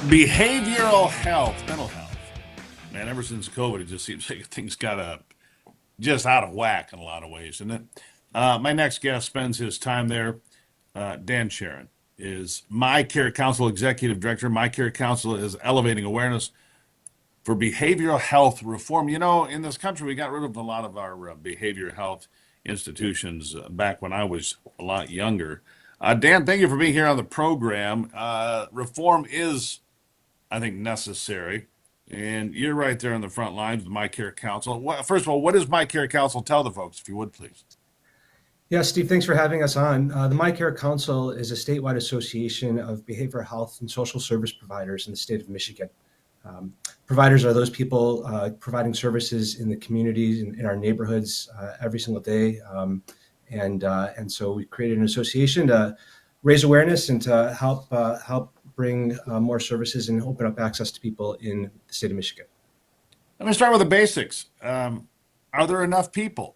Behavioral health, mental health. Man, ever since COVID, it just seems like things got just out of whack in a lot of ways. And my next guest spends his time there. Dan Cherrin is My Care Council Executive Director. My Care Council is elevating awareness for behavioral health reform. You know, in this country, we got rid of a lot of our behavioral health institutions back when I was a lot younger. Dan, thank you for being here on the program. Reform is, I think, necessary. And you're right there on the front lines with My Care Council. First of all, what does My Care Council tell the folks, if you would, please? Yeah, Steve, thanks for having us on. The My Care Council is a statewide association of behavioral health and social service providers in the state of Michigan. Providers are those people providing services in the communities, in our neighborhoods every single day. And so we created an association to raise awareness and to help bring more services and open up access to people in the state of Michigan. Let me start with the basics. Are there enough people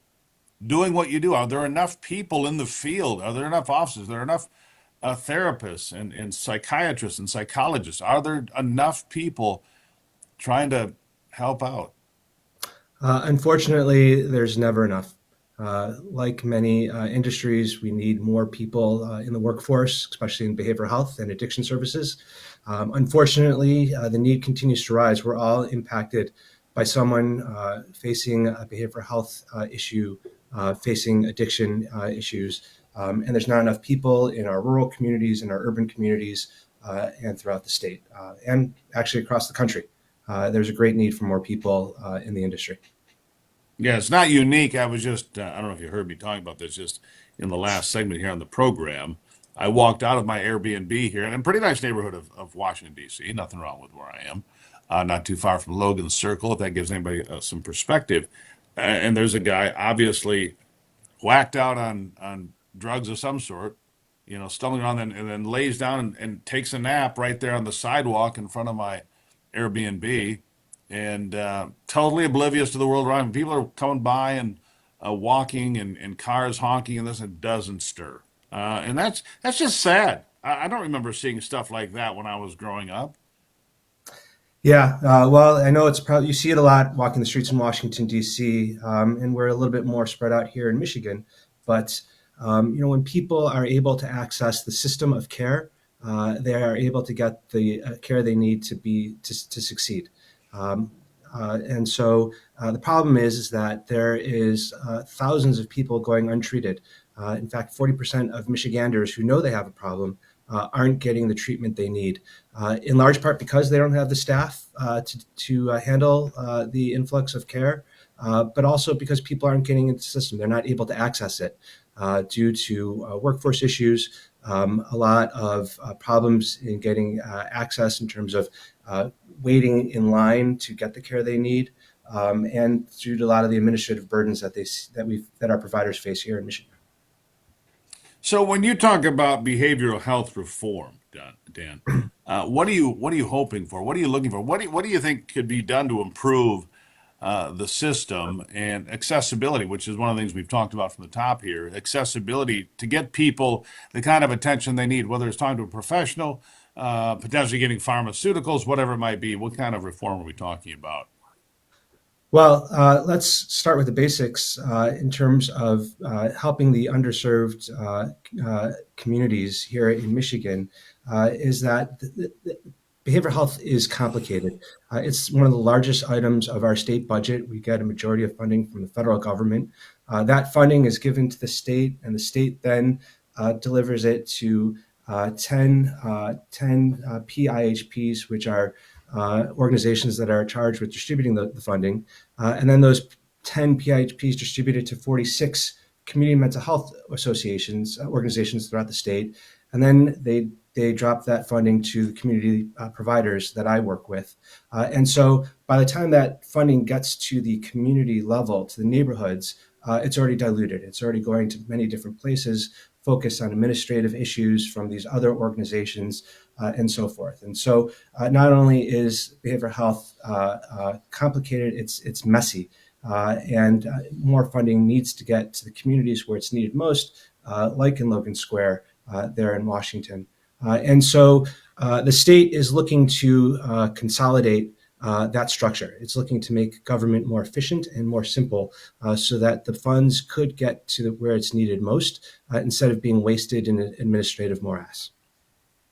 doing what you do? Are there enough people in the field? Are there enough offices? Are there enough therapists and psychiatrists and psychologists? Are there enough people trying to help out? Unfortunately, there's never enough. Like many industries, we need more people in the workforce, especially in behavioral health and addiction services. Unfortunately, the need continues to rise. We're all impacted by someone facing a behavioral health issue, facing addiction issues. And there's not enough people in our rural communities, in our urban communities, and throughout the state, and actually across the country. There's a great need for more people in the industry. Yeah, it's not unique. I was just, I don't know if you heard me talking about this just in the last segment here on the program. I walked out of my Airbnb here in a pretty nice neighborhood of Washington, D.C. Nothing wrong with where I am. Not too far from Logan Circle, if that gives anybody some perspective. And there's a guy obviously whacked out on drugs of some sort, stumbling around and then lays down and takes a nap right there on the sidewalk in front of my Airbnb and totally oblivious to the world around him. People are coming by and walking and cars honking and this and it doesn't stir. And that's just sad. I don't remember seeing stuff like that when I was growing up. Yeah, well, I know it's probably you see it a lot walking the streets in Washington D.C., and we're a little bit more spread out here in Michigan. But when people are able to access the system of care, they are able to get the care they need to succeed. And so the problem is that there is thousands of people going untreated. In fact, 40% of Michiganders who know they have a problem aren't getting the treatment they need, in large part because they don't have the staff to handle the influx of care, but also because people aren't getting into the system. They're not able to access it due to workforce issues, a lot of problems in getting access in terms of waiting in line to get the care they need, and due to a lot of the administrative burdens that our providers face here in Michigan. So when you talk about behavioral health reform, Dan, what are you hoping for? What are you looking for? What do you think could be done to improve the system and accessibility, which is one of the things we've talked about from the top here, accessibility to get people the kind of attention they need, whether it's talking to a professional, potentially getting pharmaceuticals, whatever it might be. What kind of reform are we talking about? Well, let's start with the basics in terms of helping the underserved communities here in Michigan. Is that behavioral health is complicated. It's one of the largest items of our state budget. We get a majority of funding from the federal government. That funding is given to the state, and the state then delivers it to 10 PIHPs, which are organizations that are charged with distributing the funding. And then those 10 PIHPs distributed to 46 community mental health organizations throughout the state. And then they drop that funding to the community providers that I work with. And so by the time that funding gets to the community level, to the neighborhoods, it's already diluted. It's already going to many different places, focused on administrative issues from these other organizations, and so forth. And so not only is behavioral health complicated, it's messy. And more funding needs to get to the communities where it's needed most, like in Logan Square there in Washington. And so The state is looking to consolidate that structure. It's looking to make government more efficient and more simple so that the funds could get to where it's needed most instead of being wasted in an administrative morass.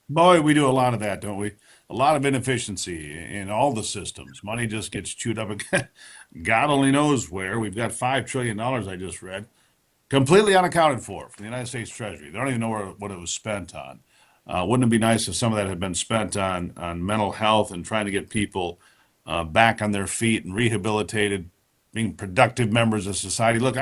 Boy, we do a lot of that, don't we? A lot of inefficiency in all the systems. Money just gets chewed up. God only knows where. We've got $5 trillion, I just read, completely unaccounted for from the United States Treasury. They don't even know what it was spent on. Wouldn't it be nice if some of that had been spent on mental health and trying to get people back on their feet and rehabilitated, being productive members of society? Look,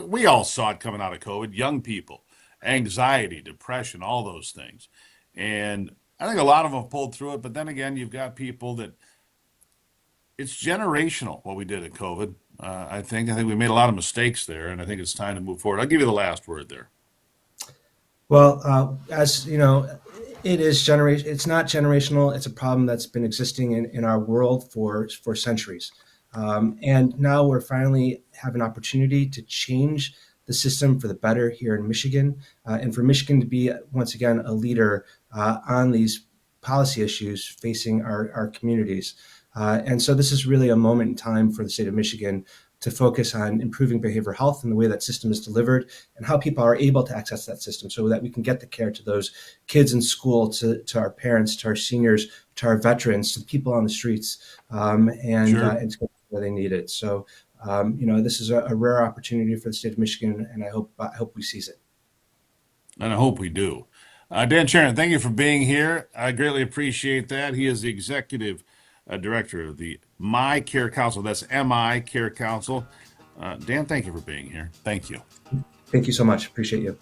we all saw it coming out of COVID. Young people, anxiety, depression, all those things, and I think a lot of them have pulled through it. But then again, you've got people that it's generational what we did at COVID. I think we made a lot of mistakes there, and I think it's time to move forward. I'll give you the last word there. Well, as you know, it is generation. It's not generational. It's a problem that's been existing in our world for centuries, and now we're finally have an opportunity to change the system for the better here in Michigan, and for Michigan to be once again a leader on these policy issues facing our communities. And so this is really a moment in time for the state of Michigan to focus on improving behavioral health and the way that system is delivered and how people are able to access that system so that we can get the care to those kids in school, to our parents, to our seniors, to our veterans, to the people on the streets, Sure. and to get where they need it. So, this is a rare opportunity for the state of Michigan, and I hope we seize it. And I hope we do. Dan Cherrin, thank you for being here. I greatly appreciate that. He is the executive director of the My Care Council. That's MI Care Council. Dan, thank you for being here. Thank you. Thank you so much. Appreciate you.